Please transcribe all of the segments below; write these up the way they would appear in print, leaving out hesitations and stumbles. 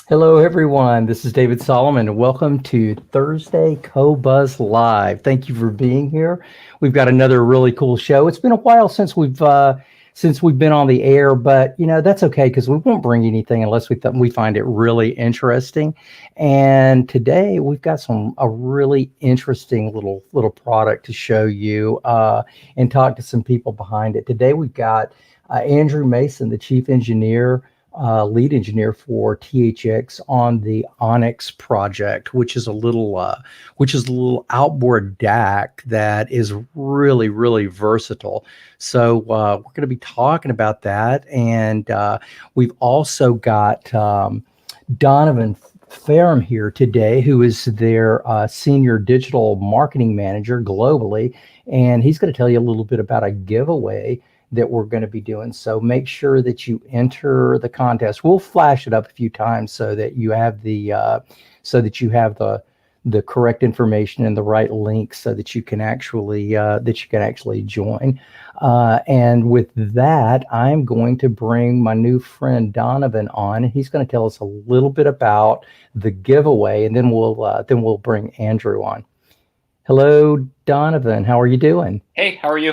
Hello, everyone. This is David Solomon, and welcome to Thursday Qobuz Live. Thank you for being here. We've got another really cool show. It's been a while since we've been on the air, but that's okay because we won't bring anything unless we find it really interesting. And today we've got a really interesting little product to show you and talk to some people behind it. Today we've got Andrew Mason, the chief engineer. Lead engineer for THX on the Onyx project, which is a little outboard DAC that is really versatile. So we're going to be talking about that, and we've also got Donovan Ferrum here today, who is their senior digital marketing manager globally, and he's going to tell you a little bit about a giveaway that we're going to be doing. So make sure that you enter the contest. We'll flash it up a few times so that you have the correct information and the right link so that you can actually join. And with that, I'm going to bring my new friend Donovan on. He's going to tell us a little bit about the giveaway, and then we'll bring Andrew on. Hello, Donovan. How are you doing? Hey, how are you?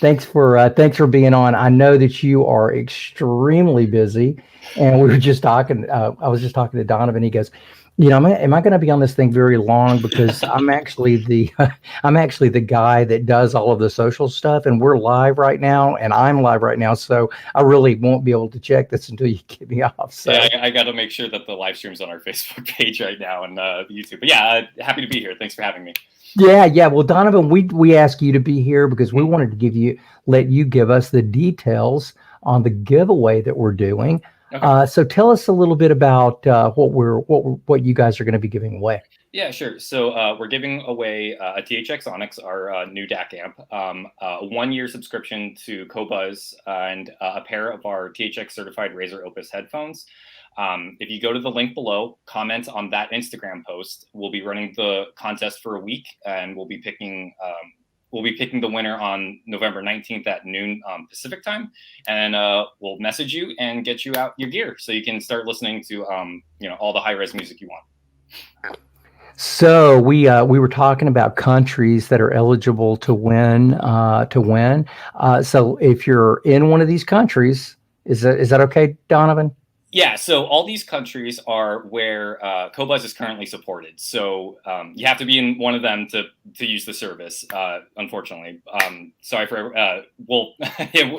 Thanks for being on. I know that you are extremely busy, and we were just talking. I was just talking to Donovan. He goes, am I going to be on this thing very long? Because I'm actually the guy that does all of the social stuff, and we're live right now, and I'm live right now, so I really won't be able to check this until you get me off. So yeah, I got to make sure that the live stream's on our Facebook page right now and YouTube. But yeah, happy to be here. Thanks for having me. Yeah. Well, Donovan, we asked you to be here because we wanted to let you give us the details on the giveaway that we're doing. Okay. So tell us a little bit about what you guys are going to be giving away. Yeah, sure. So we're giving away a THX Onyx, our new DAC amp, a 1-year subscription to Qobuz, and a pair of our THX certified Razer Opus headphones. If you go to the link below, comment on that Instagram post. We'll be running the contest for a week, and we'll be picking the winner on November 19th at noon Pacific time, and we'll message you and get you out your gear so you can start listening to all the high-res music you want. So we were talking about countries that are eligible to win. So if you're in one of these countries, is that okay, Donovan? Yeah, so all these countries are where Qobuz is currently supported. So you have to be in one of them to use the service, unfortunately. Sorry for,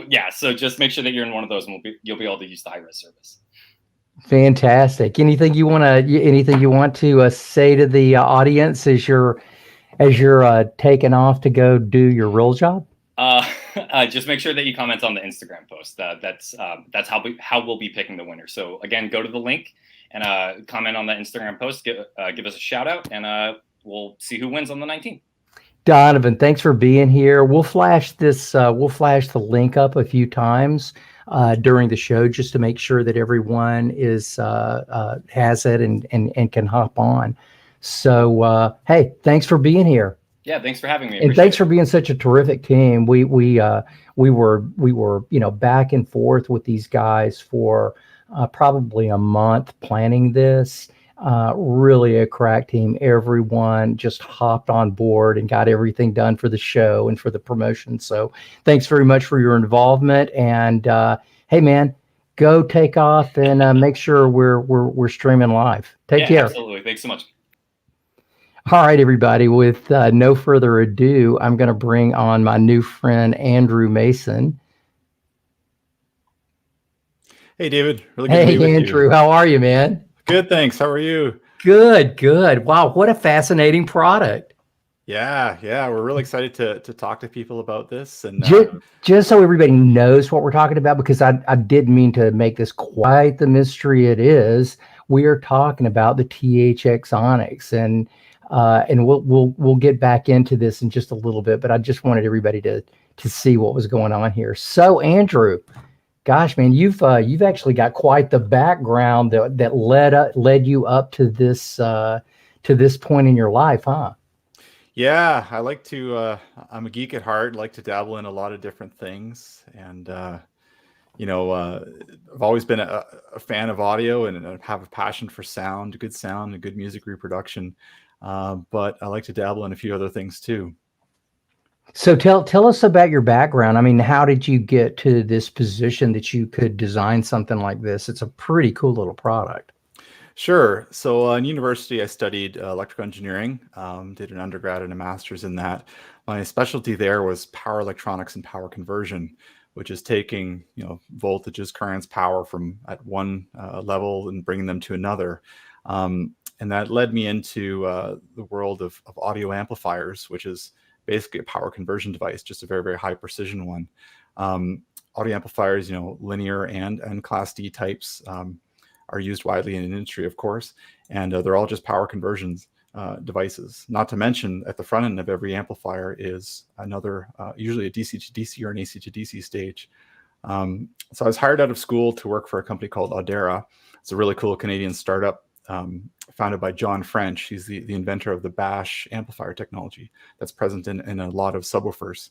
yeah, so just make sure that you're in one of those and you'll be able to use the high-res service. Fantastic. Anything you want to say to the audience as you're taking off to go do your real job? Just make sure that you comment on the Instagram post. That's how we'll be picking the winner. So again, go to the link and comment on the Instagram post. Give us a shout out, and we'll see who wins on the 19th. Donovan, thanks for being here. We'll flash this. We'll flash the link up a few times during the show just to make sure that everyone has it and can hop on. So hey, thanks for being here. Yeah, thanks for having me. And thanks for being such a terrific team. We were back and forth with these guys for probably a month planning this. Really a crack team. Everyone just hopped on board and got everything done for the show and for the promotion. So thanks very much for your involvement. And hey, man, go take off and make sure we're streaming live. Take care. Absolutely. Thanks so much. All right, everybody, with no further ado, I'm going to bring on my new friend, Andrew Mason. Hey, David. Really good to be with Andrew, you. How are you, man? Good, thanks. How are you? Good. Wow, what a fascinating product. Yeah. We're really excited to talk to people about this. And just so everybody knows what we're talking about, because I didn't mean to make this quite the mystery it is. We are talking about the THX Onyx, and we'll get back into this in just a little bit, but I just wanted everybody to see what was going on here. So Andrew, gosh, man, you've actually got quite the background that led you up to this point in your life, huh? Yeah, I like to. I'm a geek at heart. Like to dabble in a lot of different things, and I've always been a fan of audio and have a passion for sound, and good music reproduction. But I like to dabble in a few other things too. So tell us about your background. I mean, how did you get to this position that you could design something like this? It's a pretty cool little product. Sure. So in university, I studied electrical engineering, did an undergrad and a master's in that. My specialty there was power electronics and power conversion, which is taking voltages, currents, power from at one level and bringing them to another. And that led me into the world of audio amplifiers, which is basically a power conversion device, just a very, very high precision one. Audio amplifiers, linear and Class D types are used widely in the industry, of course, and they're all just power conversions devices. Not to mention, at the front end of every amplifier is another, usually a DC to DC or an AC to DC stage. So I was hired out of school to work for a company called Audera. It's a really cool Canadian startup founded by John French. He's the inventor of the Bash amplifier technology that's present in a lot of subwoofers.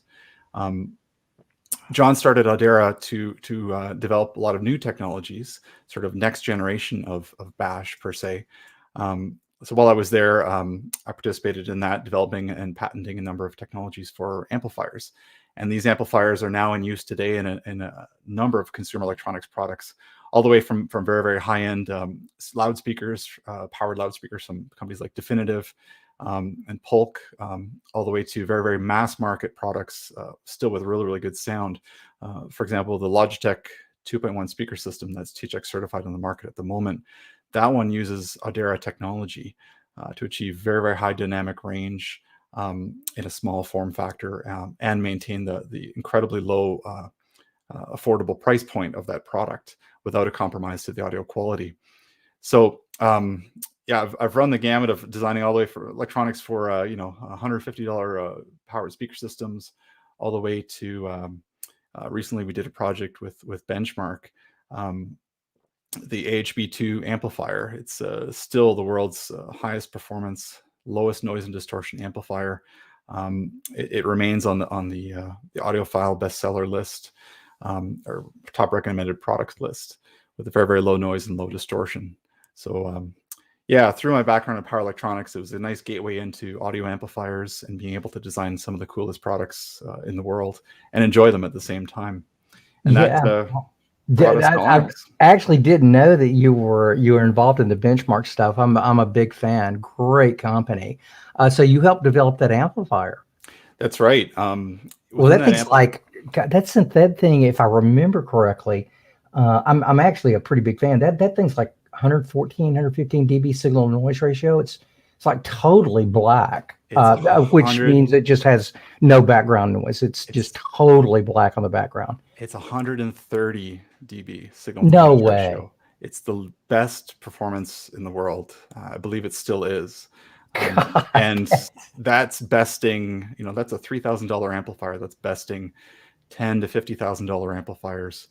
John started Audera to develop a lot of new technologies, sort of next generation of Bash per se. So while I was there, I participated in that, developing and patenting a number of technologies for amplifiers. And these amplifiers are now in use today in a number of consumer electronics products, all the way from very, very high-end loudspeakers, powered loudspeakers from companies like Definitive and Polk, all the way to very, very mass market products, still with really, really good sound. For example, the Logitech 2.1 speaker system that's THX certified on the market at the moment. That one uses Audera technology to achieve very, very high dynamic range in a small form factor and maintain the incredibly low affordable price point of that product without a compromise to the audio quality. So yeah, I've run the gamut of designing all the way for electronics for $150 powered speaker systems, all the way to recently we did a project with Benchmark, the AHB2 amplifier. It's still the world's highest performance, lowest noise and distortion amplifier. It remains on the audiophile bestseller list or top recommended products list with a very, very low noise and low distortion. So yeah, through my background in power electronics, it was a nice gateway into audio amplifiers and being able to design some of the coolest products in the world and enjoy them at the same time. And Yeah. that brought us to Onyx. I actually didn't know that you were involved in the Benchmark stuff. I'm a big fan. Great company. So you helped develop that amplifier. That's right. Well, that thing's like, God, that thing, if I remember correctly, I'm actually a pretty big fan. That thing's like 114, 115 dB signal to noise ratio. It's like totally black, which means it just has no background noise. It's just totally black on the background. It's 130 dB signal to No noise way. ratio. It's the best performance in the world. I believe it still is. And that's besting, that's a $3,000 amplifier that's besting $10,000 to $50,000 amplifiers.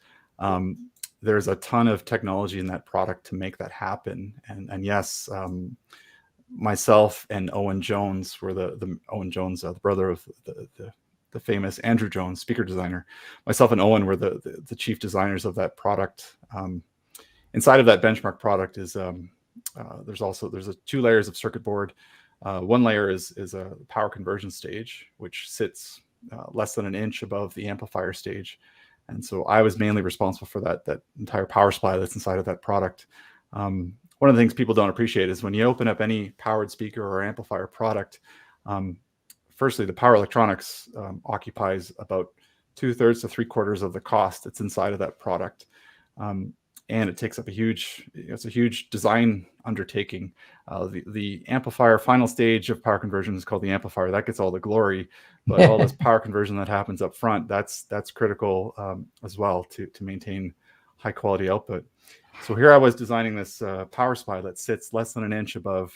There's a ton of technology in that product to make that happen. And yes, myself and Owen Jones were the Owen Jones, the brother of the famous Andrew Jones, speaker designer. Myself and Owen were the chief designers of that product. Inside of that Benchmark product is there's 2 layers of circuit board. One layer is a power conversion stage, which sits less than an inch above the amplifier stage. And so I was mainly responsible for that entire power supply that's inside of that product. One of the things people don't appreciate is when you open up any powered speaker or amplifier product, firstly, the power electronics occupies about 2/3 to 3/4 of the cost that's inside of that product. And it takes up it's a huge design undertaking. The amplifier final stage of power conversion is called the amplifier. That gets all the glory, but all this power conversion that happens up front, that's critical as well to maintain high quality output. So here I was designing this power supply that sits less than an inch above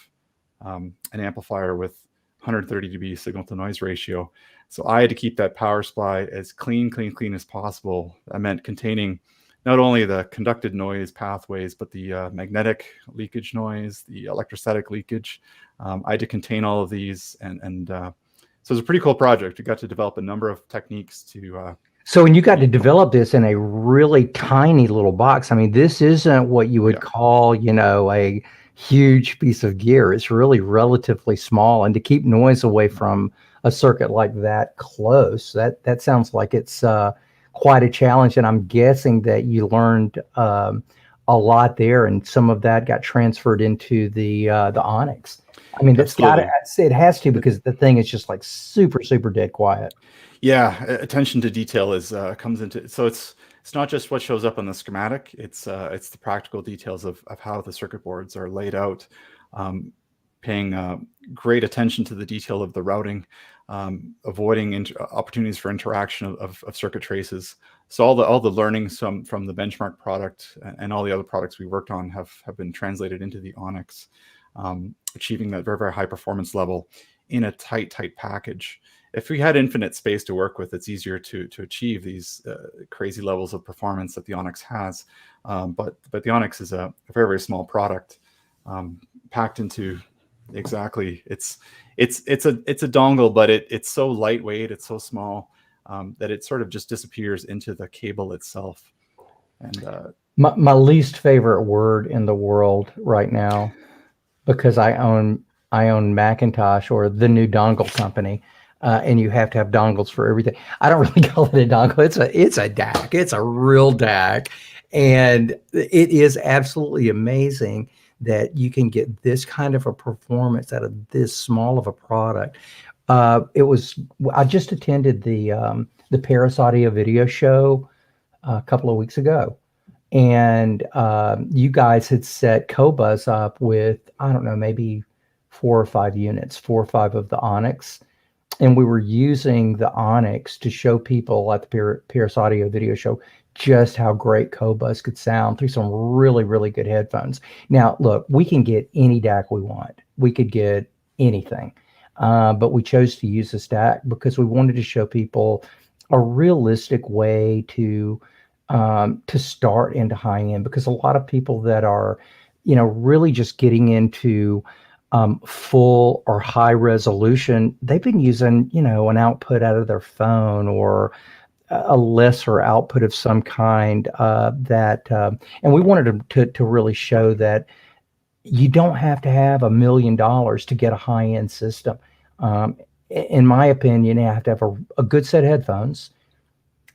an amplifier with 130 dB signal to noise ratio. So I had to keep that power supply as clean as possible. That meant containing not only the conducted noise pathways, but the magnetic leakage noise, the electrostatic leakage. I had to contain all of these. And so it was a pretty cool project. We got to develop a number of techniques to So when you got to develop this in a really tiny little box, I mean, this isn't what you would call, a huge piece of gear. It's really relatively small, and to keep noise away from a circuit like that close, that sounds like it's quite a challenge. And I'm guessing that you learned a lot there, and some of that got transferred into the Onyx. I mean, it has to, because the thing is just like super, super dead quiet. Yeah, attention to detail is comes into, so it's not just what shows up on the schematic. It's the practical details of how the circuit boards are laid out, paying great attention to the detail of the routing, avoiding opportunities for interaction of circuit traces. So all the learnings from the benchmark product and all the other products we worked on have been translated into the Onyx, achieving that very, very high performance level in a tight package. If we had infinite space to work with, it's easier to achieve these crazy levels of performance that the Onyx has. But the Onyx is a very, very small product, packed into exactly. It's a dongle, but it's so lightweight, it's so small, that it sort of just disappears into the cable itself. And my least favorite word in the world right now, because I own Macintosh, or the new dongle company. And you have to have dongles for everything. I don't really call it a dongle. It's a DAC. It's a real DAC. And it is absolutely amazing that you can get this kind of a performance out of this small of a product. I just attended the Paris Audio Video Show a couple of weeks ago. And you guys had set Qobuz up with, I don't know, maybe 4 or 5 units, 4 or 5 of the Onyx. And we were using the Onyx to show people at the Paris Audio Video Show just how great Qobuz could sound through some really, really good headphones. Now, look, we can get any DAC we want. We could get anything. But we chose to use this DAC because we wanted to show people a realistic way to start into high end, because a lot of people that are, really just getting into full or high resolution, they've been using, an output out of their phone, or a lesser output of some kind, and we wanted to really show that you don't have to have $1 million to get a high-end system. In my opinion, you have to have a good set of headphones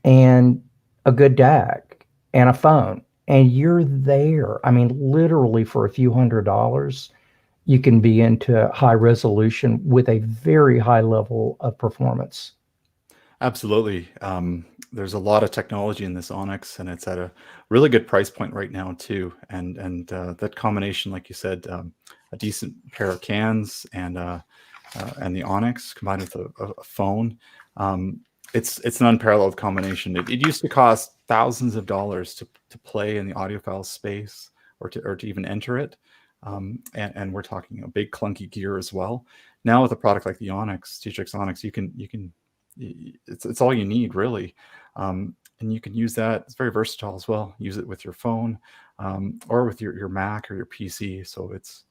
and a good DAC and a phone, and you're there. I mean, literally for a few $100s, you can be into high resolution with a very high level of performance. Absolutely. There's a lot of technology in this Onyx, and it's at a really good price point right now too. And that combination, like you said, a decent pair of cans and the Onyx combined with a phone, it's an unparalleled combination. It used to cost thousands of dollars to play in the audiophile space, or to even enter it. And we're talking a big clunky gear as well. Now with a product like the Onyx, THX Onyx, it's all you need, really. And you can use that. It's very versatile as well. Use it with your phone, or with your Mac or your PC. So it's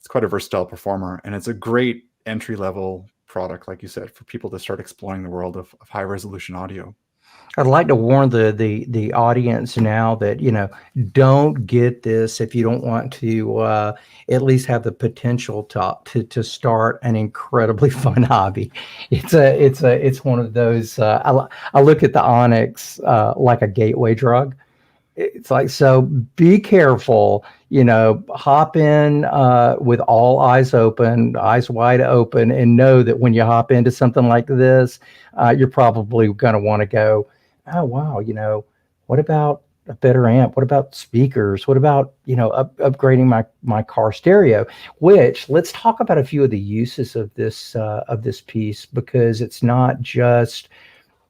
quite a versatile performer, and it's a great entry level product, like you said, for people to start exploring the world of high resolution audio. I'd like to warn the audience now that, don't get this if you don't want to at least have the potential to start an incredibly fun hobby. It's one of those. I look at the Onyx like a gateway drug. It's like, so be careful, hop in with all eyes open, eyes wide open, and know that when you hop into something like this, you're probably going to want to go, oh, wow, what about a better amp? What about speakers? What about, upgrading my car stereo? Which, let's talk about a few of the uses of this piece, because it's not just,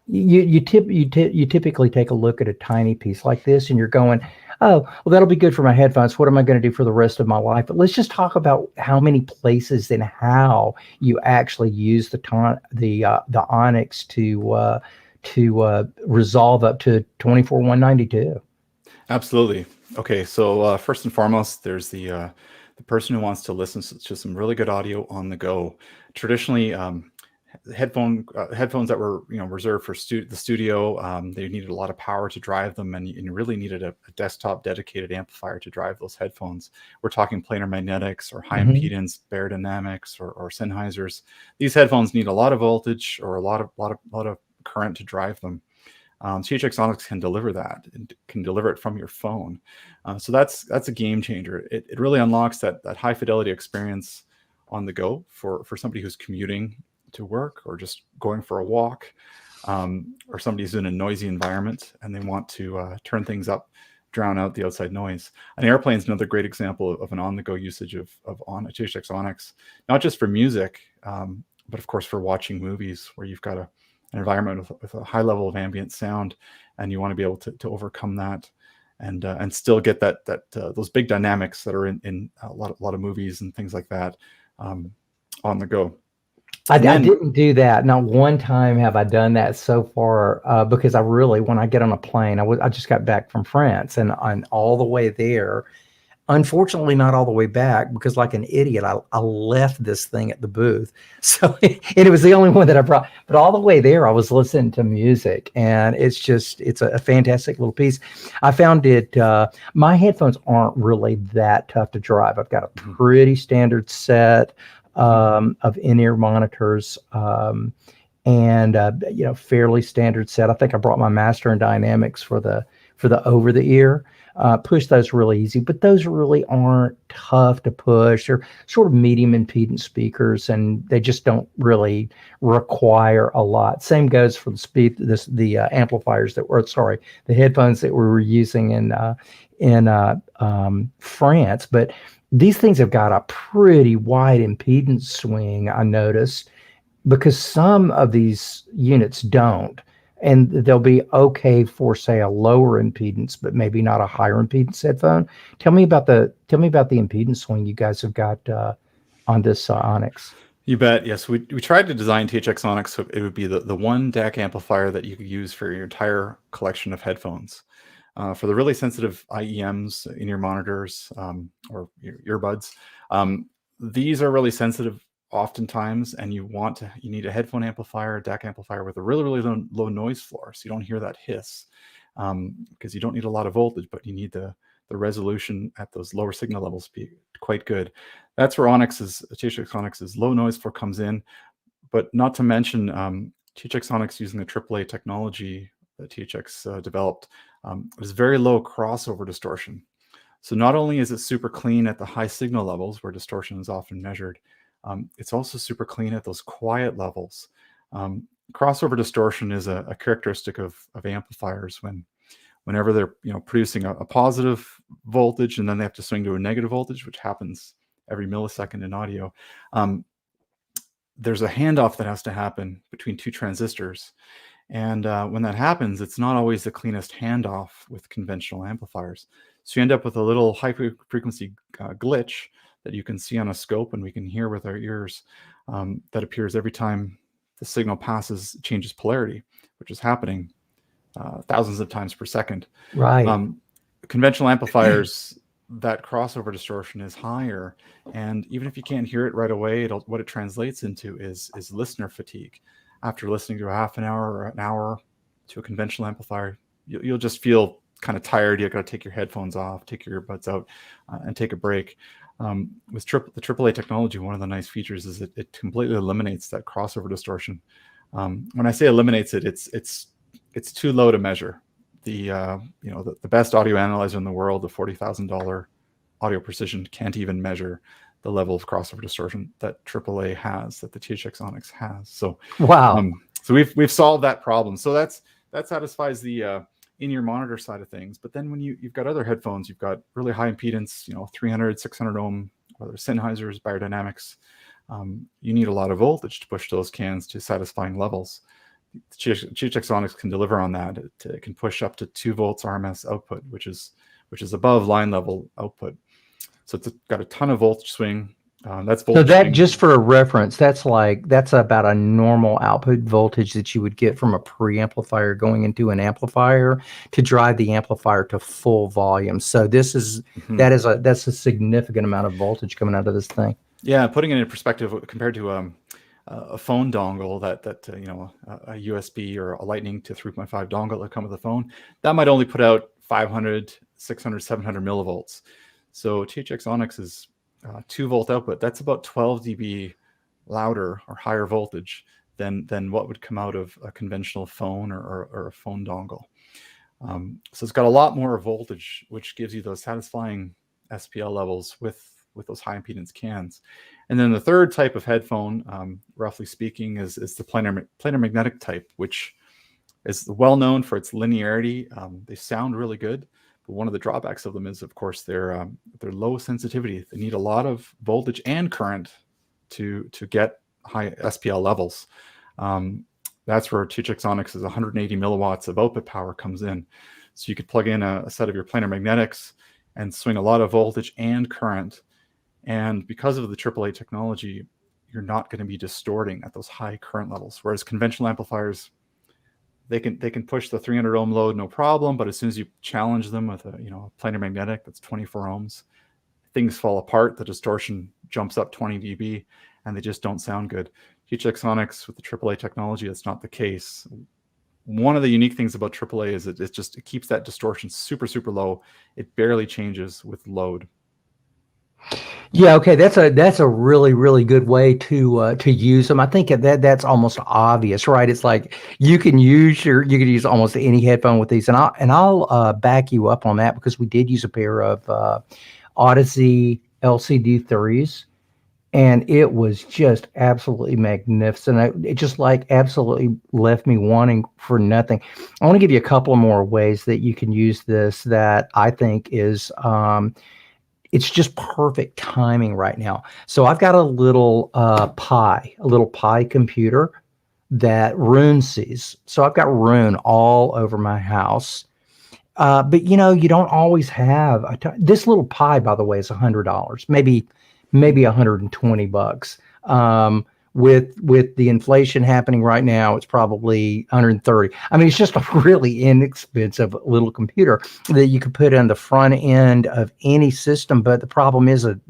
you typically take a look at a tiny piece like this and you're going, oh, well, that'll be good for my headphones. What am I going to do for the rest of my life? But let's just talk about how many places and how you actually use the Onyx to resolve up to 24,192. Absolutely. Okay, so first and foremost, there's the person who wants to listen to some really good audio on the go. Traditionally, headphones that were reserved for the studio. They needed a lot of power to drive them, and you really needed a desktop dedicated amplifier to drive those headphones. We're talking planar magnetics or high impedance beyerdynamics or Sennheisers. These headphones need a lot of voltage or a lot of current to drive them. THX Onyx can deliver that, and can deliver it from your phone. So that's a game changer. It really unlocks that high fidelity experience on the go for somebody who's commuting to work or just going for a walk, or somebody's in a noisy environment and they want to turn things up, drown out the outside noise. An airplane is another great example of an on-the-go usage of a THX Onyx, not just for music, but of course for watching movies, where you've got an environment with a high level of ambient sound, and you want to be able to overcome that and still get that those big dynamics that are in a lot of movies and things like that on the go. I didn't do that. Not one time have I done that so far, because when I get on a plane, I just got back from France, and all the way there, unfortunately not all the way back, because like an idiot, I left this thing at the booth. So and it was the only one that I brought. But all the way there, I was listening to music, and it's a fantastic little piece. I found it. My headphones aren't really that tough to drive. I've got a pretty standard set of in-ear monitors, and fairly standard set. I think I brought my master and dynamics for the over the ear. Push those really easy, but those really aren't tough to push. They're sort of medium impedance speakers, and they just don't really require a lot. Same goes for the amplifiers the headphones that we were using in France. But these things have got a pretty wide impedance swing, I noticed, because some of these units don't. And they'll be okay for, say, a lower impedance, but maybe not a higher impedance headphone. Tell me about the impedance swing you guys have got on this Onyx. You bet. Yes, we tried to design THX Onyx so it would be the one DAC amplifier that you could use for your entire collection of headphones. For the really sensitive IEMs in your monitors or your earbuds, these are really sensitive oftentimes, and you need a headphone amplifier, a DAC amplifier with a really low noise floor, so you don't hear that hiss, because you don't need a lot of voltage, but you need the resolution at those lower signal levels to be quite good. That's where THX Onyx's low noise floor comes in. But not to mention, THX Onyx, using the AAA technology that THX developed, is very low crossover distortion. So not only is it super clean at the high signal levels where distortion is often measured, it's also super clean at those quiet levels. Crossover distortion is a characteristic of amplifiers whenever they're producing a positive voltage and then they have to swing to a negative voltage, which happens every millisecond in audio. There's a handoff that has to happen between two transistors. And when that happens, it's not always the cleanest handoff with conventional amplifiers. So you end up with a little high frequency glitch that you can see on a scope and we can hear with our ears, that appears every time the signal changes polarity, which is happening thousands of times per second. Right. Conventional amplifiers, that crossover distortion is higher, and even if you can't hear it right away, what it translates into is listener fatigue. After listening to a half an hour or an hour to a conventional amplifier, you'll just feel kind of tired. You've got to take your headphones off, take your earbuds out, and take a break. With the AAA technology, one of the nice features is it completely eliminates that crossover distortion. When I say eliminates it, it's too low to measure. The best audio analyzer in the world, the $40,000 Audio Precision, can't even measure the level of crossover distortion that AAA has, that the THX Onyx has. So wow. So we've solved that problem. So that satisfies the in-ear monitor side of things. But then when you've got other headphones, you've got really high impedance, 300, 600 ohm, whether Sennheisers, beyerdynamics, you need a lot of voltage to push those cans to satisfying levels. THX Onyx can deliver on that. It can push up to 2 volts RMS output, which is above line level output. So it's got a ton of voltage swing. That's voltage. So that, just for a reference, that's about a normal output voltage that you would get from a preamplifier going into an amplifier to drive the amplifier to full volume. So this is that's a significant amount of voltage coming out of this thing. Yeah, putting it in perspective compared to a phone dongle that you know, a USB or a Lightning to 3.5 dongle that come with the phone, that might only put out 500, 600, 700 millivolts. So THX Onyx is 2-volt output. That's about 12 dB louder or higher voltage than what would come out of a conventional phone or a phone dongle. So it's got a lot more voltage, which gives you those satisfying SPL levels with those high impedance cans. And then the third type of headphone, roughly speaking, is the planar magnetic type, which is well known for its linearity. They sound really good, but one of the drawbacks of them is, of course, their low sensitivity. They need a lot of voltage and current to get high SPL levels. That's where THX Onyx's 180 milliwatts of output power comes in. So you could plug in a set of your planar magnetics and swing a lot of voltage and current. And because of the AAA technology, you're not going to be distorting at those high current levels. Whereas conventional amplifiers, they can push the 300 ohm load no problem, but as soon as you challenge them with a planar magnetic that's 24 ohms, things fall apart. The distortion jumps up 20 dB, and they just don't sound good. THX Onyx with the AAA technology, that's not the case. One of the unique things about AAA is it keeps that distortion super, super low. It barely changes with load. Yeah, okay, that's a really, really good way to use them. I think that's almost obvious, right? It's like you can use almost any headphone with these, and I'll back you up on that, because we did use a pair of Odyssey LCD3s, and it was just absolutely magnificent. It just like absolutely left me wanting for nothing. I want to give you a couple of more ways that you can use this that I think is it's just perfect timing right now. So I've got a little Pi computer that Rune sees. So I've got Rune all over my house. But you don't always have this little Pi, by the way, is $100, maybe $120. With the inflation happening right now, it's probably 130. I mean, it's just a really inexpensive little computer that you could put on the front end of any system. But the problem is that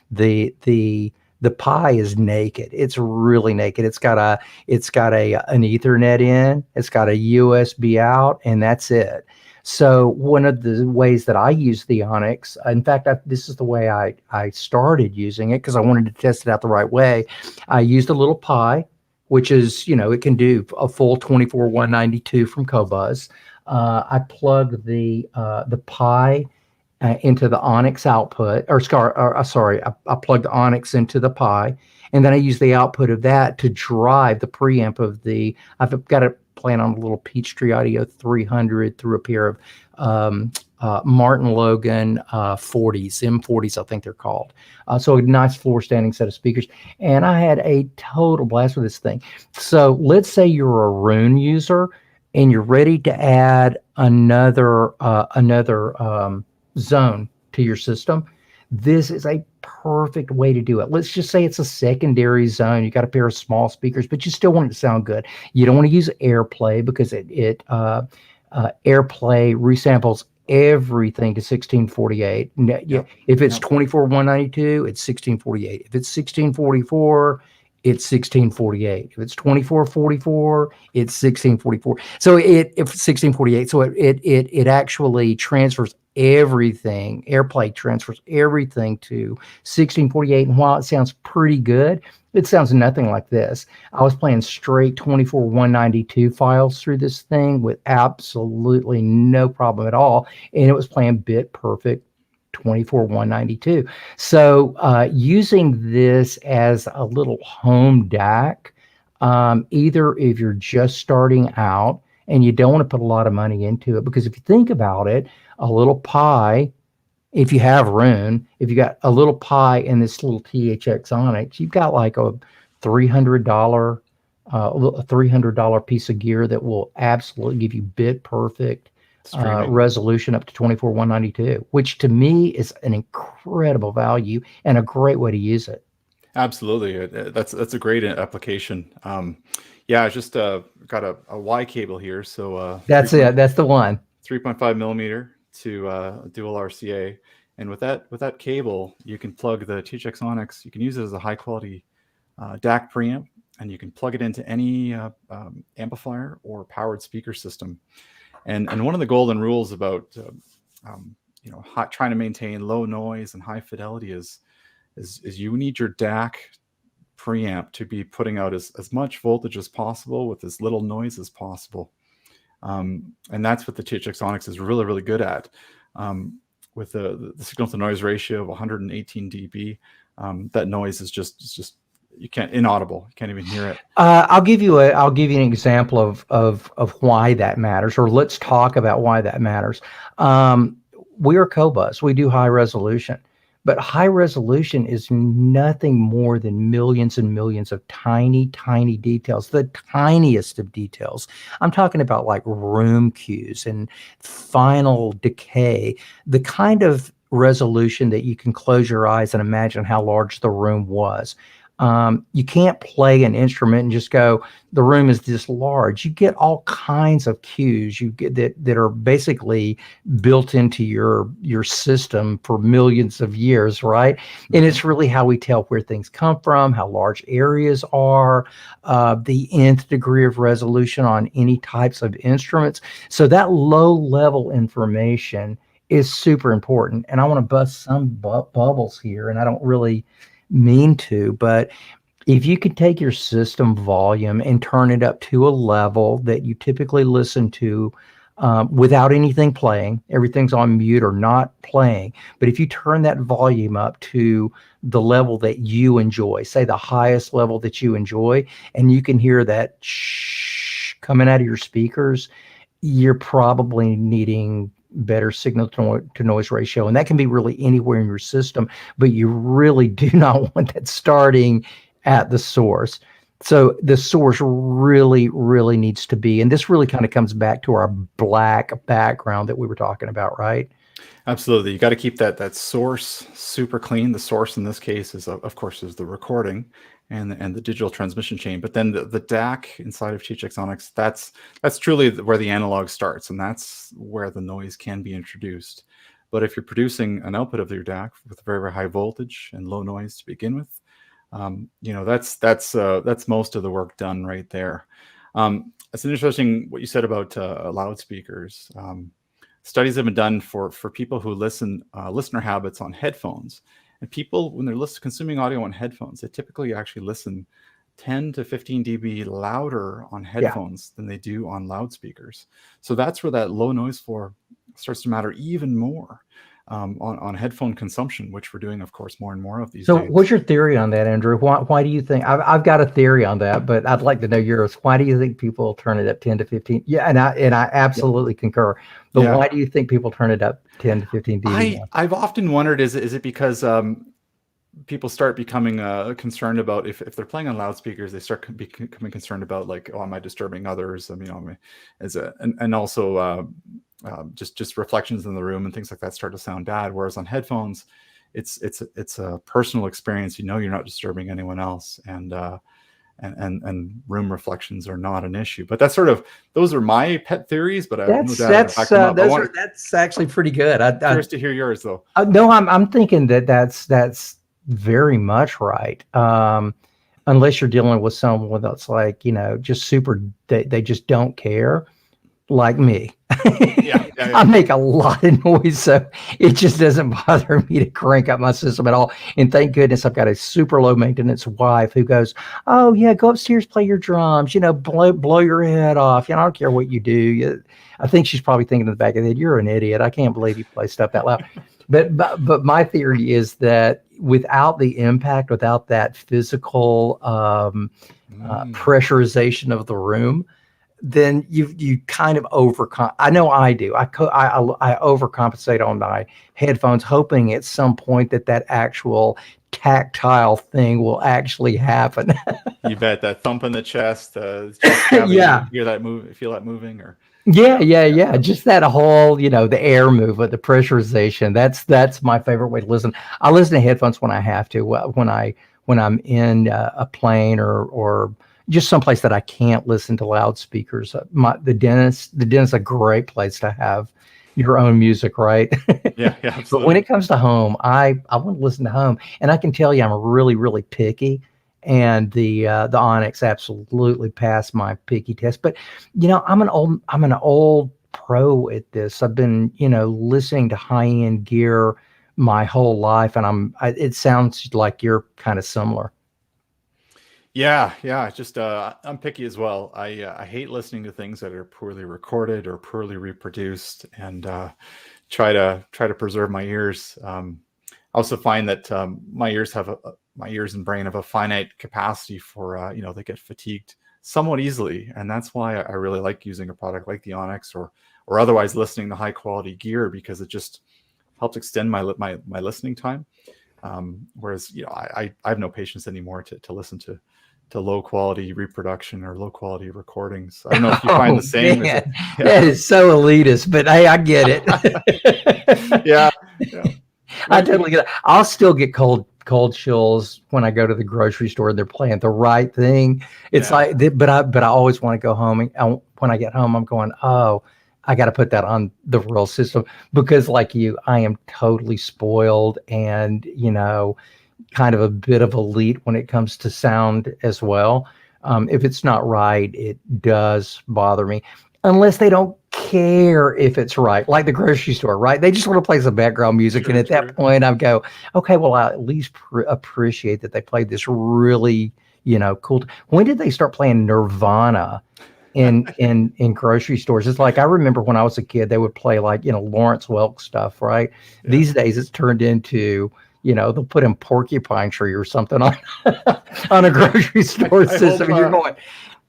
the Pi is naked. It's really naked. It's got an Ethernet in, it's got a USB out, and that's it. So one of the ways that I use the Onyx, in fact, this is the way I started using it, because I wanted to test it out the right way. I used a little Pi, which is, it can do a full 24-192 from Qobuz. I plugged the Pi into the Onyx output, I plugged the Onyx into the Pi, and then I use the output of that to drive the preamp of I've got it playing on a little Peachtree Audio 300 through a pair of Martin Logan 40s, M40s, I think they're called. So a nice floor standing set of speakers. And I had a total blast with this thing. So let's say you're a Rune user and you're ready to add another zone to your system. This is a perfect way to do it. Let's just say it's a secondary zone. You got a pair of small speakers, but you still want it to sound good. You don't want to use AirPlay, because AirPlay resamples everything to 1648. If it's 24-192, it's 1648. If it's 1644, it's 1648. If it's 2444, it's 1644. So if 1648, so it actually transfers everything. AirPlay transfers everything to 1648. And while it sounds pretty good, it sounds nothing like this. I was playing straight 24-192 files through this thing with absolutely no problem at all, and it was playing bit perfect 24-192. So using this as a little home DAC, either if you're just starting out and you don't want to put a lot of money into it, because if you think about it, a little Pi, if you have Rune, if you got a little Pi and this little THX Onyx, you've got like a $300 piece of gear that will absolutely give you bit perfect resolution up to 24-192, which to me is an incredible value and a great way to use it. Absolutely, that's a great application. Yeah, I just got a Y cable here, so that's it. That's the one. 3.5 millimeter to dual RCA, and with that cable, you can plug the THX Onyx. You can use it as a high quality DAC preamp, and you can plug it into any amplifier or powered speaker system. And one of the golden rules about trying to maintain low noise and high fidelity is you need your DAC preamp to be putting out as much voltage as possible with as little noise as possible. And that's what the THX Onyx is really, really good at. With the signal to noise ratio of 118 dB, that noise is just you can't, inaudible. You can't even hear it. I'll give you an example of why that matters, or let's talk about why that matters. We are Qobuz. We do high resolution, but high resolution is nothing more than millions and millions of tiny, tiny details, the tiniest of details. I'm talking about like room cues and final decay, the kind of resolution that you can close your eyes and imagine how large the room was. You can't play an instrument and just go, the room is this large. You get all kinds of cues you get that are basically built into your system for millions of years, right? And it's really how we tell where things come from, how large areas are, the nth degree of resolution on any types of instruments. So that low level information is super important. And I want to bust some bubbles here, and I don't really mean to, but if you could take your system volume and turn it up to a level that you typically listen to without anything playing, everything's on mute or not playing, but if you turn that volume up to the level that you enjoy, say the highest level that you enjoy, and you can hear that shh coming out of your speakers, you're probably needing better signal to noise ratio. And that can be really anywhere in your system, but you really do not want that starting at the source. So the source really, really needs to be, and this really kind of comes back to our black background that we were talking about, right? Absolutely. You got to keep that source super clean. The source in this case is, of course, is the recording and the digital transmission chain. But then the DAC inside of THX Onyx, that's truly where the analog starts, and that's where the noise can be introduced. But if you're producing an output of your DAC with very, very high voltage and low noise to begin with, that's most of the work done right there. It's an interesting what you said about loudspeakers. Studies have been done for people who listener habits on headphones, and people, when they're consuming audio on headphones, they typically actually listen 10 to 15 dB louder on headphones than they do on loudspeakers. So that's where that low noise floor starts to matter even more on headphone consumption, which we're doing, of course, more and more of these days. So what's your theory on that, Andrew? Why do you think, I've got a theory on that, but I'd like to know yours. Why do you think people turn it up 10 to 15? Yeah, and I absolutely concur. But why do you think people turn it up 10 to 15 dB? I've often wondered, is it because people start becoming concerned about if they're playing on loudspeakers, they start becoming concerned about like, oh, am I disturbing others? And also just reflections in the room and things like that start to sound bad. Whereas on headphones, it's a personal experience. You know, you're not disturbing anyone else, and room reflections are not an issue. But those are my pet theories. But that's actually pretty good. I'm curious to hear yours though. No, I'm thinking that's very much right. Unless you're dealing with someone that's like, just super, they just don't care, like me. Yeah. I make a lot of noise, so it just doesn't bother me to crank up my system at all. And thank goodness I've got a super low maintenance wife who goes, oh yeah, go upstairs, play your drums, blow your head off. I don't care what you do. I think she's probably thinking in the back of the head, you're an idiot. I can't believe you play stuff that loud. But my theory is that without the impact, without that physical pressurization of the room, then you kind of I know I do. I overcompensate on my headphones, hoping at some point that actual tactile thing will actually happen. You bet. That thump in the chest, yeah. Feel that moving, or yeah. Just that whole, the air movement, the pressurization. That's my favorite way to listen. I listen to headphones when I have to. When I'm in a plane or just someplace that I can't listen to loudspeakers. The dentist is a great place to have your own music, right? Yeah, absolutely. But when it comes to home, I want to listen to home, and I can tell you I'm really, really picky. and the Onyx absolutely passed my picky test. But I'm an old pro at this. I've been listening to high end gear my whole life, and it sounds like you're kind of similar. Yeah. Just I'm picky as well. I hate listening to things that are poorly recorded or poorly reproduced, and try to preserve my ears. I also find that my ears and brain have a finite capacity for they get fatigued somewhat easily, and that's why I really like using a product like the Onyx or otherwise listening to high quality gear, because it just helps extend my listening time. Whereas I have no patience anymore to listen to low quality reproduction or low quality recordings. I don't know if you find the same. Yeah. That is so elitist, but hey, I get it. Yeah. I totally get it. I'll still get cold chills when I go to the grocery store and they're playing the right thing. It's like, but I always want to go home, and when I get home, I'm going, oh, I got to put that on the real system, because like you, I am totally spoiled and kind of a bit of elite when it comes to sound as well. If it's not right, it does bother me, unless they don't care if it's right, like the grocery store, right? They just want to play some background music. And at that point I go, okay, well, I at least appreciate that they played this really, cool. When did they start playing Nirvana in grocery stores? It's like, I remember when I was a kid, they would play like, Lawrence Welk stuff, right? Yeah. These days it's turned into, they'll put in Porcupine Tree or something on on a grocery store system. And you're going,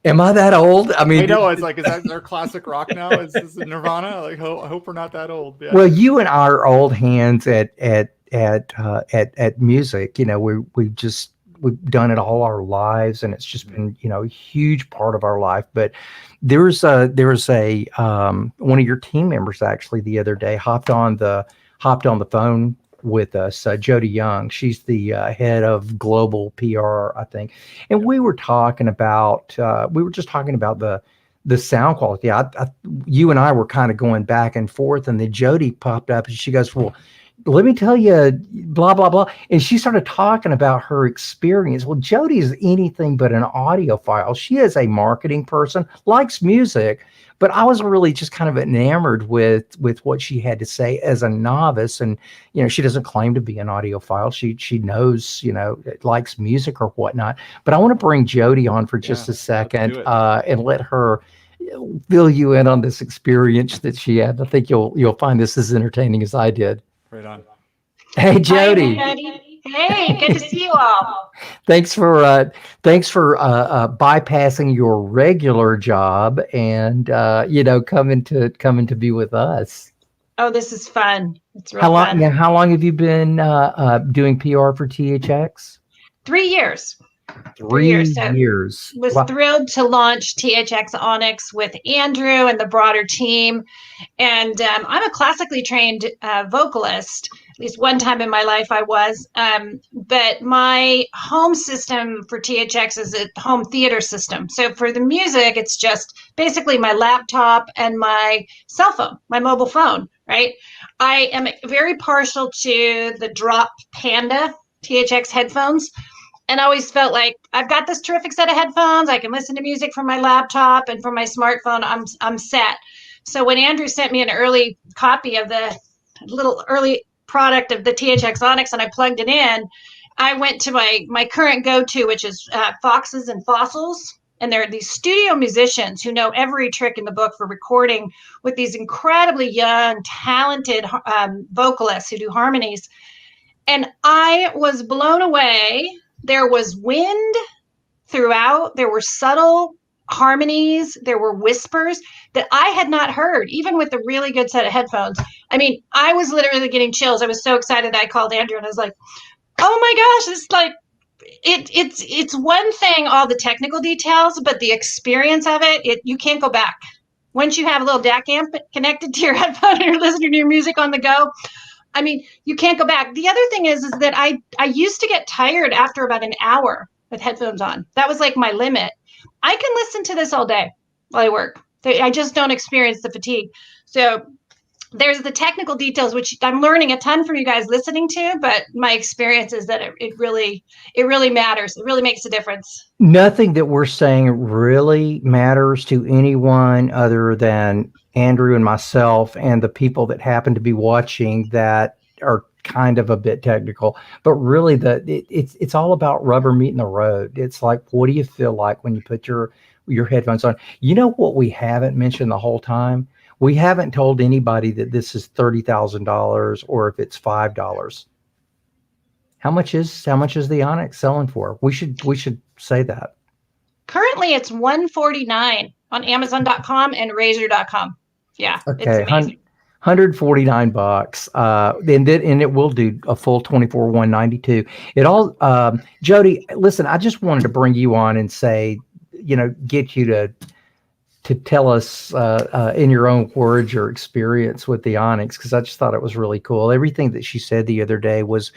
am I that old? I mean, I know, it's like, is that their classic rock now? Is this Nirvana? Like, I hope we're not that old. Yeah. Well, you and I are old hands at music. We've done it all our lives, and it's just been, a huge part of our life. But there's a one of your team members actually the other day hopped on the phone with us, Jody Young. She's the head of global PR, I think. And we were talking about, the sound quality. You and I were kind of going back and forth, and then Jody popped up and she goes, well, let me tell you, blah, blah, blah. And she started talking about her experience. Well, Jody is anything but an audiophile. She is a marketing person, likes music, but I was really just kind of enamored with what she had to say as a novice. And, she doesn't claim to be an audiophile. She knows, likes music or whatnot. But I want to bring Jody on for just a second and let her fill you in on this experience that she had. I think you'll find this as entertaining as I did. Right on. Hey, Jody. Hi, hey, good to see you all. Thanks for bypassing your regular job and coming to be with us. Oh, this is fun. It's real fun. How long have you been doing PR for THX? 3 years. 3 years. Was thrilled to launch THX Onyx with Andrew and the broader team. And I'm a classically trained vocalist. At least one time in my life I was. But my home system for THX is a home theater system. So for the music, it's just basically my laptop and my cell phone, my mobile phone, right? I am very partial to the Drop Panda THX headphones. And I always felt like I've got this terrific set of headphones. I can listen to music from my laptop and from my smartphone. I'm set. So when Andrew sent me an early copy of the little early product of the THX Onyx and I plugged it in, I went to my current go-to, which is Foxes and Fossils. And there are these studio musicians who know every trick in the book for recording with these incredibly young, talented vocalists who do harmonies. And I was blown away. There was wind throughout. There were subtle harmonies. There were whispers that I had not heard, even with a really good set of headphones. I mean, I was literally getting chills. I was so excited that I called Andrew and I was like, oh my gosh, it's like, it's one thing, all the technical details, but the experience of it, you can't go back. Once you have a little DAC amp connected to your headphone and you're listening to your music on the go, I mean, you can't go back. The other thing is that I used to get tired after about an hour with headphones on. That was like my limit. I can listen to this all day while I work. I just don't experience the fatigue. So there's the technical details, which I'm learning a ton from you guys listening to, but my experience is that it really matters. It really makes a difference. Nothing that we're saying really matters to anyone other than Andrew and myself and the people that happen to be watching that are kind of a bit technical. But really, it's all about rubber meeting the road. It's like, what do you feel like when you put your headphones on? You know what we haven't mentioned the whole time? We haven't told anybody that this is $30,000 or if it's $5. How much is the Onyx selling for? We should say that. Currently, it's $149 on Amazon.com and Razer.com. Yeah, okay, it's amazing. $149. And it will do a full 24 192. It all Jody, listen, I just wanted to bring you on and say, get you to tell us in your own words your experience with the Onyx, because I just thought it was really cool. Everything that she said the other day was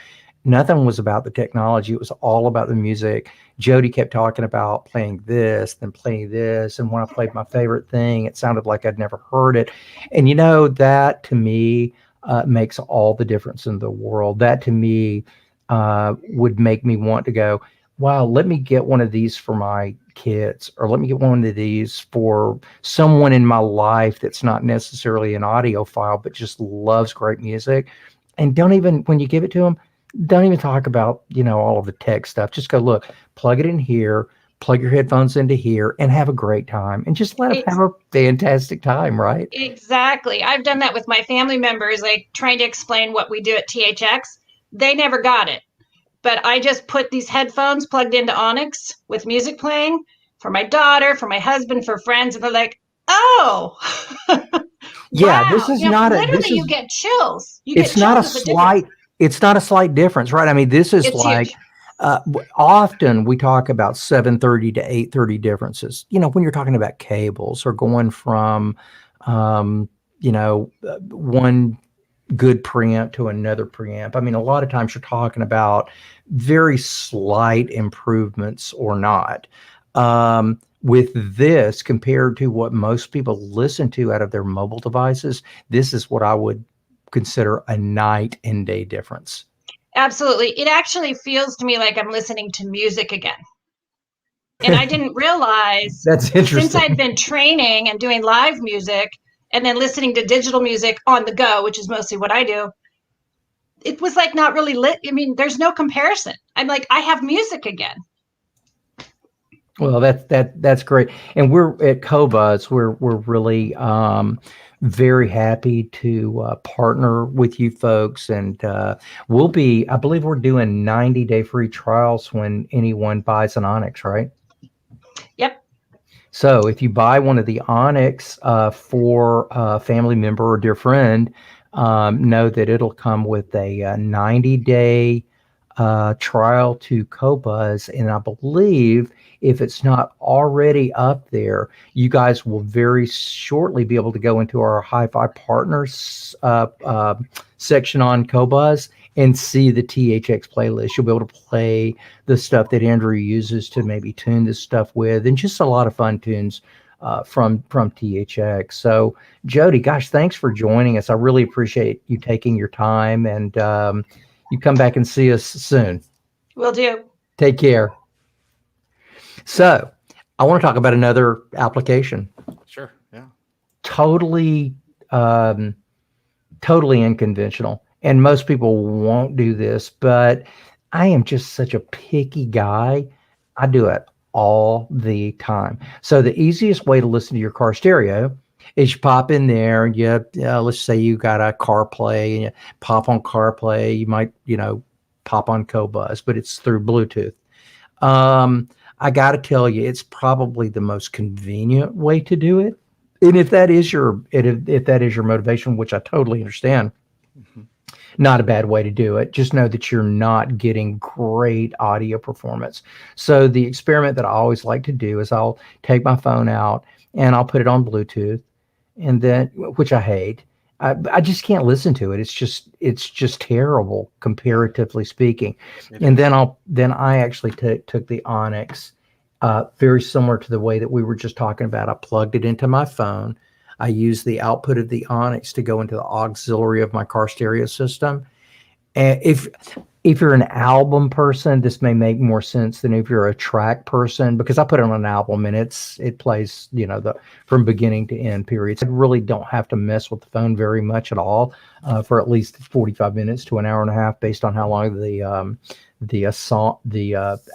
nothing was about the technology. It was all about the music. Jody kept talking about playing this, then playing this. And when I played my favorite thing, it sounded like I'd never heard it. And that to me makes all the difference in the world. That to me would make me want to go, wow, let me get one of these for my kids, or let me get one of these for someone in my life that's not necessarily an audiophile, but just loves great music. And don't even, when you give it to them, don't even talk about, all of the tech stuff. Just go, look, plug it in here, plug your headphones into here, and have a great time. And just let them have a fantastic time, right? Exactly. I've done that with my family members, like trying to explain what we do at THX. They never got it. But I just put these headphones plugged into Onyx with music playing for my daughter, for my husband, for friends. And they're like, oh. Yeah, wow. This is not literally you get chills. It's not a slight difference, right? I mean, this is like often we talk about 730 to 830 differences. When you're talking about cables or going from one good preamp to another preamp. I mean, a lot of times you're talking about very slight improvements or not. With this, compared to what most people listen to out of their mobile devices, this is what I would consider a night and day difference. Absolutely. It actually feels to me like I'm listening to music again. And I didn't realize that's interesting. Since I'd been training and doing live music and then listening to digital music on the go, which is mostly what I do, it was like not really lit. I mean, there's no comparison. I'm like, I have music again. Well, that's great. And we're at Qobuz. We're really very happy to partner with you folks, and I believe we're doing 90-day free trials when anyone buys an Onyx, right? Yep. So if you buy one of the Onyx for a family member or dear friend, know that it'll come with a 90-day trial to Qobuz, and I believe if it's not already up there, you guys will very shortly be able to go into our Hi-Fi Partners section on Qobuz and see the THX playlist. You'll be able to play the stuff that Andrew uses to maybe tune this stuff with, and just a lot of fun tunes from THX. So Jody, gosh, thanks for joining us. I really appreciate you taking your time, and you come back and see us soon. Will do. Take care. So I want to talk about another application. Sure. Yeah. Totally unconventional. And most people won't do this, but I am just such a picky guy. I do it all the time. So the easiest way to listen to your car stereo is you pop in there, let's say you got a CarPlay, and you pop on CarPlay. You might, pop on Qobuz, but it's through Bluetooth. I got to tell you, it's probably the most convenient way to do it. And if that is your motivation, which I totally understand, not a bad way to do it. Just know that you're not getting great audio performance. So the experiment that I always like to do is I'll take my phone out and I'll put it on Bluetooth, and then, which I hate. I just can't listen to it. It's just terrible, comparatively speaking. And then I actually took the Onyx, very similar to the way that we were just talking about. I plugged it into my phone. I use the output of the Onyx to go into the auxiliary of my car stereo system. And if you're an album person, this may make more sense than if you're a track person, because I put it on an album and it plays, from beginning to end periods. I really don't have to mess with the phone very much at all for at least 45 minutes to an hour and a half, based on how long the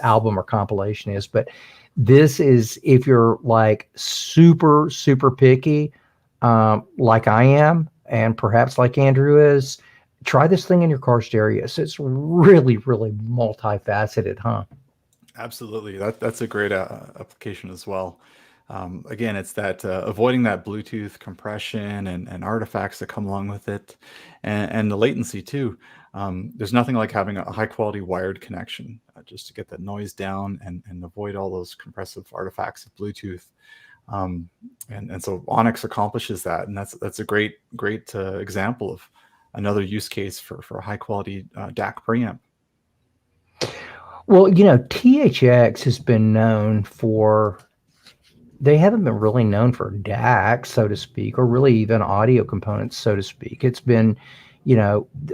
album or compilation is. But this is if you're like super, super picky, like I am, and perhaps like Andrew is. Try this thing in your car stereo. So it's really, really multifaceted, huh? Absolutely. That's a great application as well. Again, it's that avoiding that Bluetooth compression and artifacts that come along with it, and the latency too. There's nothing like having a high quality wired connection just to get that noise down and avoid all those compressive artifacts of Bluetooth. And so Onyx accomplishes that, and that's a great example of another use case for a high quality DAC preamp. Well, THX has been known for, they haven't been really known for DAC, so to speak, or really even audio components, so to speak. It's been,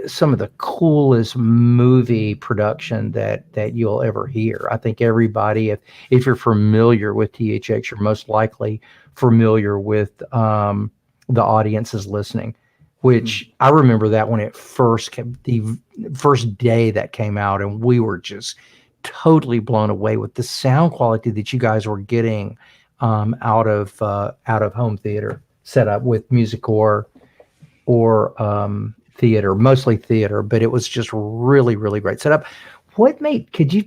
some of the coolest movie production that you'll ever hear. I think everybody, if you're familiar with THX, you're most likely familiar with the audiences listening. Which I remember that when it first came, the first day that came out, and we were just totally blown away with the sound quality that you guys were getting out of home theater setup with music or theater, mostly theater, but it was just really, really great setup. Could you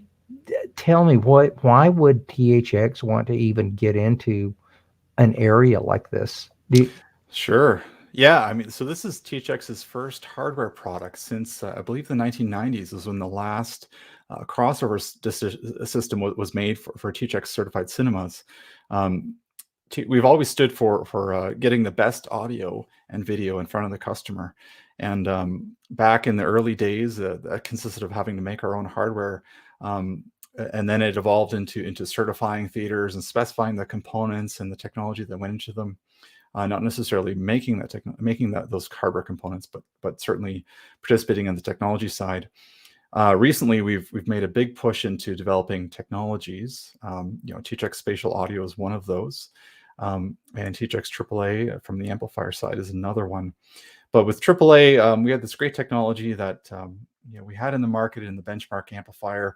tell me why would THX want to even get into an area like this? Sure. Yeah, I mean, so this is THX's first hardware product since I believe the 1990s is when the last crossover system was made for THX certified cinemas. We've always stood for getting the best audio and video in front of the customer. And back in the early days, that consisted of having to make our own hardware. And then it evolved into certifying theaters and specifying the components and the technology that went into them. Not necessarily making those hardware components, but certainly participating in the technology side. Recently, we've made a big push into developing technologies. THX Spatial Audio is one of those, and THX AAA from the amplifier side is another one. But with AAA, we had this great technology that we had in the market in the benchmark amplifier,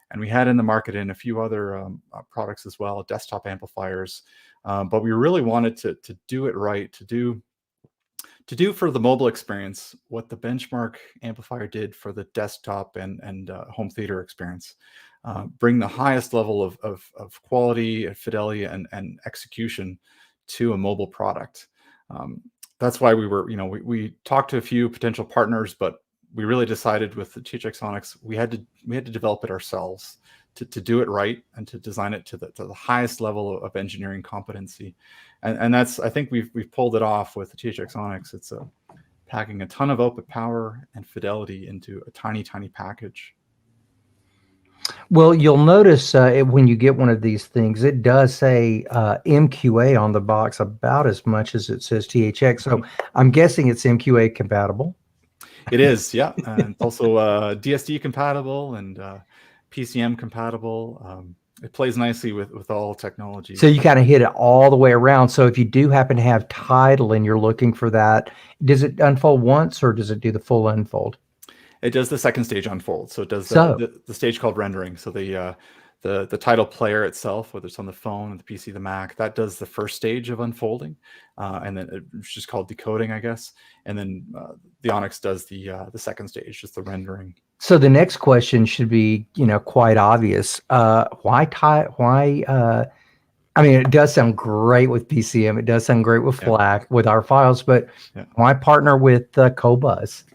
and we had in the market in a few other products as well, desktop amplifiers. But we really wanted to do it right, to do for the mobile experience what the benchmark amplifier did for the desktop and home theater experience. Bring the highest level of quality, fidelity, and execution to a mobile product. That's why we talked to a few potential partners, but we really decided with the THX Onyx we had to develop it ourselves to do it right and to design it to the highest level of engineering competency, and that's, I think we've pulled it off with the THX Onyx. It's packing a ton of output power and fidelity into a tiny package. Well, you'll notice when you get one of these things, it does say MQA on the box about as much as it says THX. So I'm guessing it's MQA compatible. It is, yeah. And it's also DSD compatible and PCM compatible. It plays nicely with all technology. So you kind of hit it all the way around. So if you do happen to have Tidal and you're looking for that, does it unfold once or does it do the full unfold? It does the second stage unfold. So it does the stage called rendering. So the Tidal player itself, whether it's on the phone, the PC, the Mac, that does the first stage of unfolding, and then it's just called decoding, I guess. And then the Onyx does the second stage, just the rendering. So the next question should be, quite obvious. Why? I mean, it does sound great with PCM. It does sound great with FLAC, with our files, but why partner with Qobuz?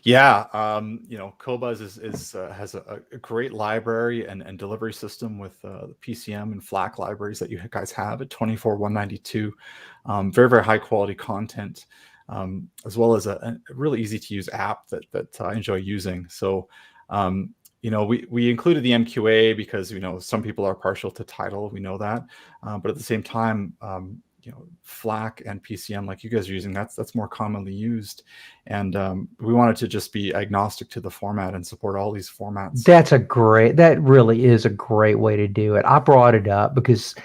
Yeah, Qobuz has a great library and delivery system with the PCM and FLAC libraries that you guys have at 24.192. Very, very high quality content, as well as a really easy to use app that I enjoy using. So, we included the MQA because some people are partial to Tidal. We know that, but at the same time, FLAC and PCM like you guys are using. That's more commonly used, and we wanted to just be agnostic to the format and support all these formats. That really is a great way to do it. I brought it up because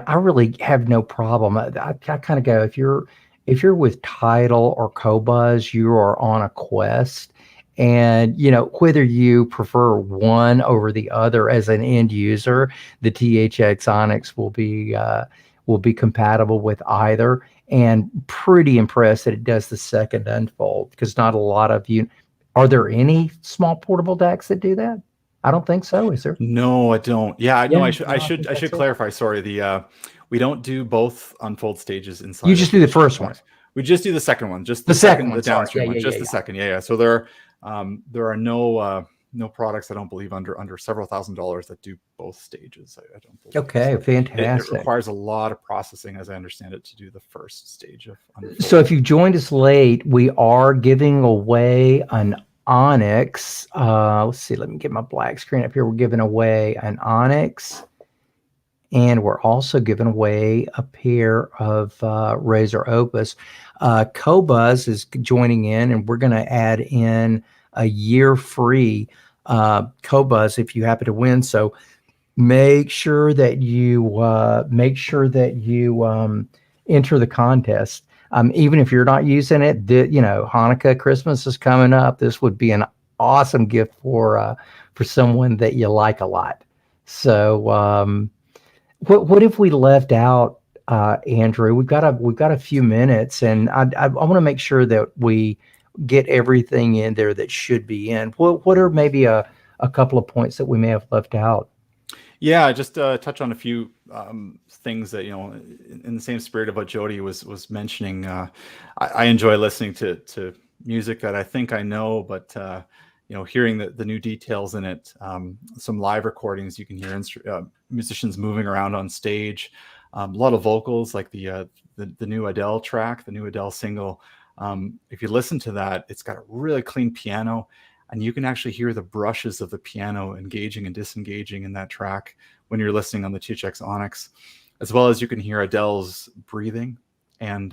I really have no problem. I kind of go, if you're with Tidal or Qobuz, you are on a quest. And whether you prefer one over the other as an end user, the THX Onyx will be compatible with either. And pretty impressed that it does the second unfold, because not a lot of you. Are there any small portable DACs that do that? I don't think so. Is there? No, I don't. Yeah, no, I should clarify. It. Sorry, we don't do both unfold stages inside. You just do the first one. We just do the second one, just the second one, the downstream one, just the second. Yeah. So there are no products, I don't believe, under several $1,000s that do both stages. I don't believe. Okay, so fantastic. It requires a lot of processing, as I understand it, to do the first stage of unfold. So if you've joined us late, we are giving away an Onyx. Let's see, let me get my black screen up here. We're giving away an Onyx, and we're also giving away a pair of Razer Opus. Qobuz is joining in, and we're going to add in a year free Qobuz if you happen to win. So make sure that you enter the contest. Even if you're not using it, Hanukkah, Christmas is coming up. This would be an awesome gift for someone that you like a lot. So what if we left out, Andrew? We've got a few minutes, and I want to make sure that we get everything in there that should be in. What are maybe a couple of points that we may have left out? Yeah, just touch on a few things that, in the same spirit of what Jody was mentioning. I enjoy listening to music that I think I know, but hearing the new details in it. Some live recordings, you can hear musicians moving around on stage. A lot of vocals, like the new Adele track, the new Adele single. If you listen to that, it's got a really clean piano, and you can actually hear the brushes of the piano engaging and disengaging in that track when you're listening on the THX Onyx, as well as you can hear Adele's breathing. And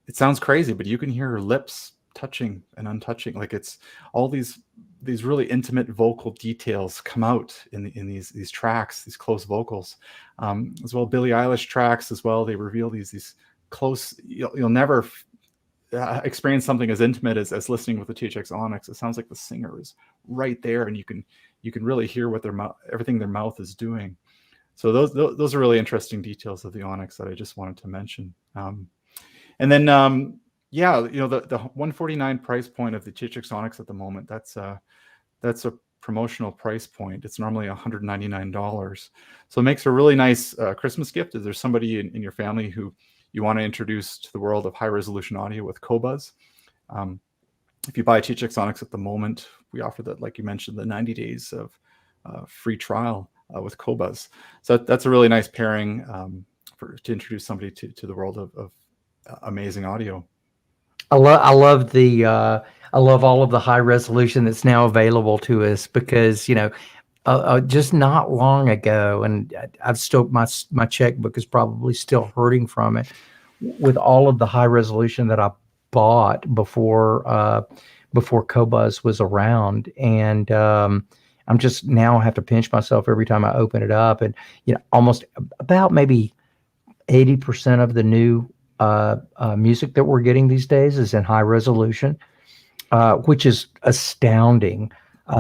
it sounds crazy, but you can hear her lips touching and untouching. Like, it's all these really intimate vocal details come out in these tracks, these close vocals, as well. Billie Eilish tracks as well. They reveal these close. You'll never experience something as intimate as listening with the THX Onyx. It sounds like the singer is right there, and you can really hear what everything their mouth is doing. So those are really interesting details of the Onyx that I just wanted to mention. And then the $149 price point of the THX Onyx at the moment, that's a promotional price point. It's normally $199. So it makes a really nice Christmas gift. If there's somebody in your family who you want to introduce to the world of high resolution audio with Qobuz, if you buy a THX Onyx at the moment, we offer that, like you mentioned, the 90 days of free trial with Qobuz. So that's a really nice pairing to introduce somebody to the world of amazing audio. I love all of the high resolution that's now available to us, because just not long ago, and I've still my checkbook is probably still hurting from it, with all of the high resolution that I bought before Qobuz was around, and I'm just now have to pinch myself every time I open it up, and almost about maybe 80% of the new music that we're getting these days is in high resolution, which is astounding.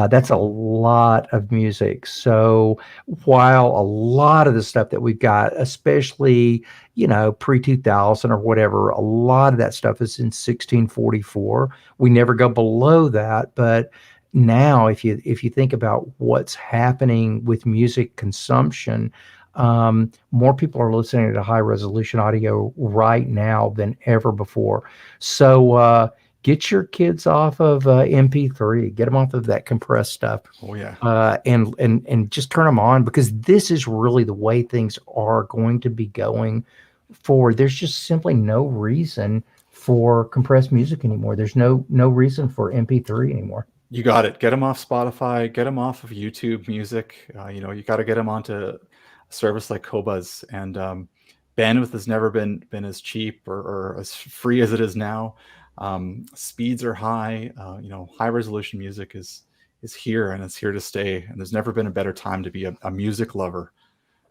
That's a lot of music. So while a lot of the stuff that we've got, especially, pre-2000 or whatever, a lot of that stuff is in 1644. We never go below that. But now, if you think about what's happening with music consumption, more people are listening to high resolution audio right now than ever before. So get your kids off of MP3, get them off of that compressed stuff. Oh yeah. And just turn them on, because this is really the way things are going to be going forward. There's just simply no reason for compressed music anymore. There's no reason for MP3 anymore. You got it. Get them off Spotify, get them off of YouTube Music. You got to get them onto a service like Qobuz, and Bandwidth has never been as cheap or as free as it is now. Speeds are high. High resolution music is here, and it's here to stay. And there's never been a better time to be a music lover.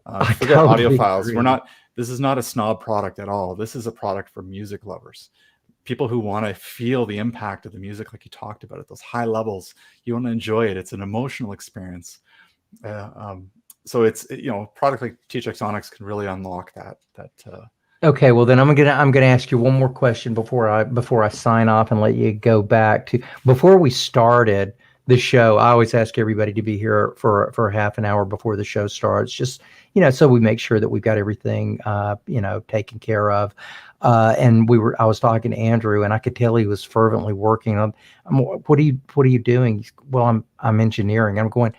I Forget totally audiophiles. agree. This is not a snob product at all. This is a product for music lovers. People who want to feel the impact of the music, like you talked about, at those high levels. You want to enjoy it. It's an emotional experience. So it's, a product like THX Onyx can really unlock that. Okay, well then I'm gonna ask you one more question before I sign off and let you go back to. Before we started the show, I always ask everybody to be here for half an hour before the show starts, just so we make sure that we've got everything taken care of. And I was talking to Andrew, and I could tell he was fervently working on. What are you doing? Well, I'm engineering. I'm going.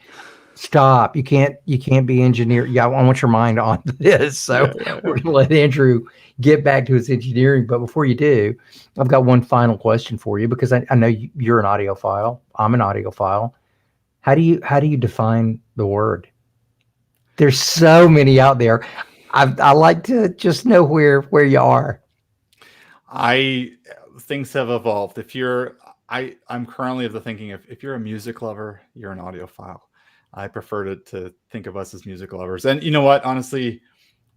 Stop! You can't be engineer. Yeah, I want your mind on this. So we're gonna let Andrew get back to his engineering. But before you do, I've got one final question for you, because I know you're an audiophile. I'm an audiophile. How do you define the word? There's so many out there. I like to just know where you are. Things have evolved. I'm currently of the thinking, if you're a music lover, you're an audiophile. I prefer to think of us as music lovers. And you know what? Honestly,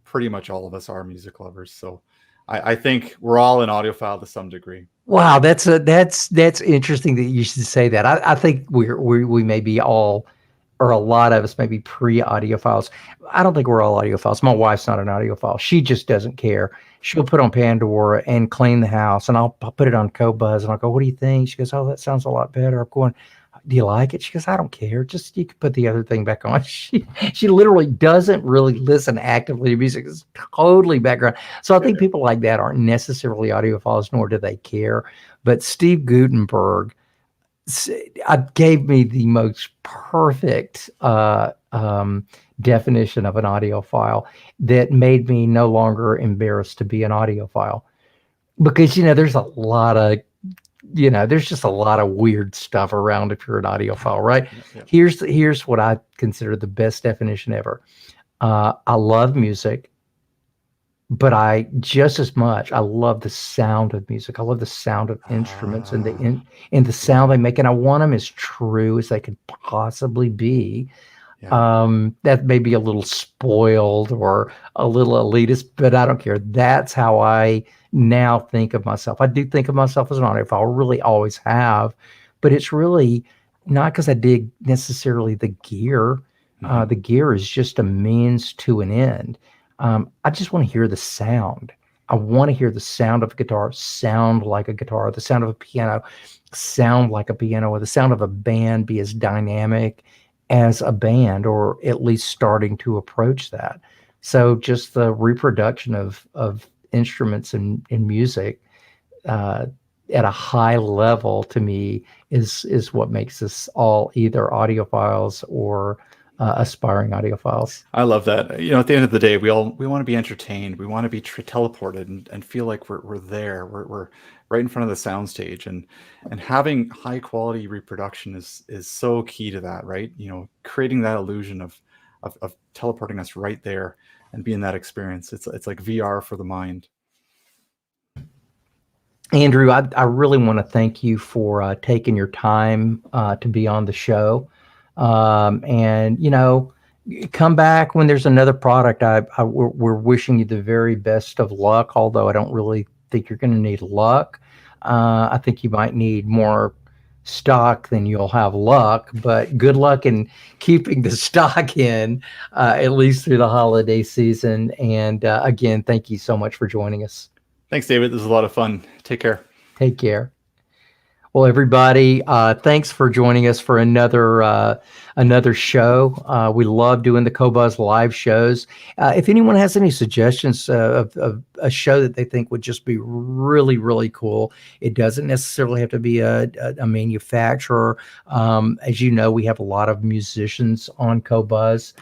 pretty much all of us are music lovers. So I think we're all an audiophile to some degree. Wow, that's interesting that you should say that. I think we may be all, or a lot of us may be pre-audiophiles. I don't think we're all audiophiles. My wife's not an audiophile. She just doesn't care. She'll put on Pandora and clean the house, and I'll put it on Qobuz, and I'll go, "What do you think?" She goes, "Oh, that sounds a lot better." I'm going, "Do you like it?" She goes, "I don't care. Just, you can put the other thing back on." She literally doesn't really listen actively to music. It's totally background. So I think people like that aren't necessarily audiophiles, nor do they care. But Steve Gutenberg gave me the most perfect definition of an audiophile that made me no longer embarrassed to be an audiophile. Because, there's a lot of there's just a lot of weird stuff around if you're an audiophile, right? Yeah. Here's what I consider the best definition ever. I love music, but I love the sound of music. I love the sound of instruments and the sound they make, and I want them as true as they could possibly be. Yeah. That may be a little spoiled or a little elitist, but I don't care. That's how I now think of myself. I do think of myself as an audiophile. I really always have, but it's really not because I dig necessarily the gear. The gear is just a means to an end. I just want to hear the sound. I want to hear the sound of a guitar sound like a guitar, the sound of a piano sound like a piano, or the sound of a band be as dynamic as a band, or at least starting to approach that. So just the reproduction of instruments and music at a high level, to me, is what makes us all either audiophiles or aspiring audiophiles. I love that. At the end of the day, we want to be entertained. We want to be teleported and feel like we're there. We're right in front of the soundstage, and having high quality reproduction is so key to that, right? Creating that illusion of teleporting us right there and being that experience. It's like VR for the mind. Andrew, I really want to thank you for taking your time to be on the show. And come back when there's another product. We're wishing you the very best of luck, although I don't really think you're going to need luck. I think you might need more stock than you'll have luck, but good luck in keeping the stock in, at least through the holiday season. And again, thank you so much for joining us. Thanks, David. This was a lot of fun. Take care. Take care. Well, everybody, thanks for joining us for another show. We love doing the Qobuz live shows. If anyone has any suggestions of a show that they think would just be really, really cool, it doesn't necessarily have to be a manufacturer. As you know, we have a lot of musicians on Qobuz.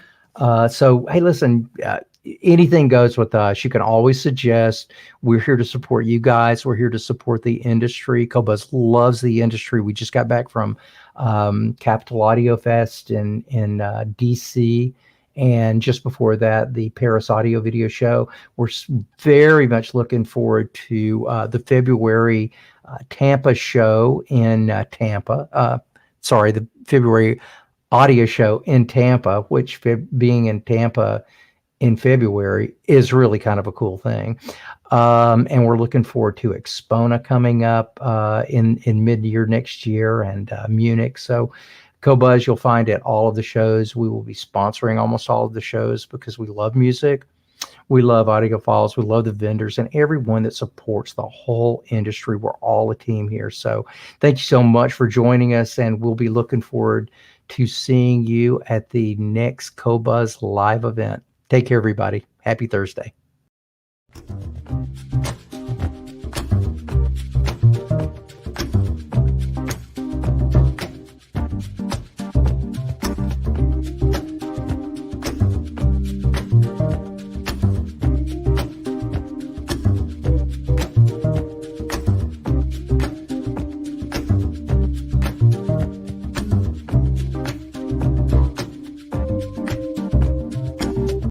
So, hey, listen, anything goes with us. You can always suggest. We're here to support you guys. We're here to support the industry. Qobuz loves the industry. We just got back from Capital Audio Fest in DC, And just before that, the Paris Audio Video Show. We're very much looking forward to the February Tampa show in Tampa. The February audio show in Tampa, which being in Tampa in February is really kind of a cool thing. And we're looking forward to Expona coming up in mid-year next year, and Munich. So Qobuz, you'll find at all of the shows. We will be sponsoring almost all of the shows because we love music. We love audiophiles. We love the vendors and everyone that supports the whole industry. We're all a team here. So thank you so much for joining us, and we'll be looking forward to seeing you at the next Qobuz live event. Take care, everybody. Happy Thursday.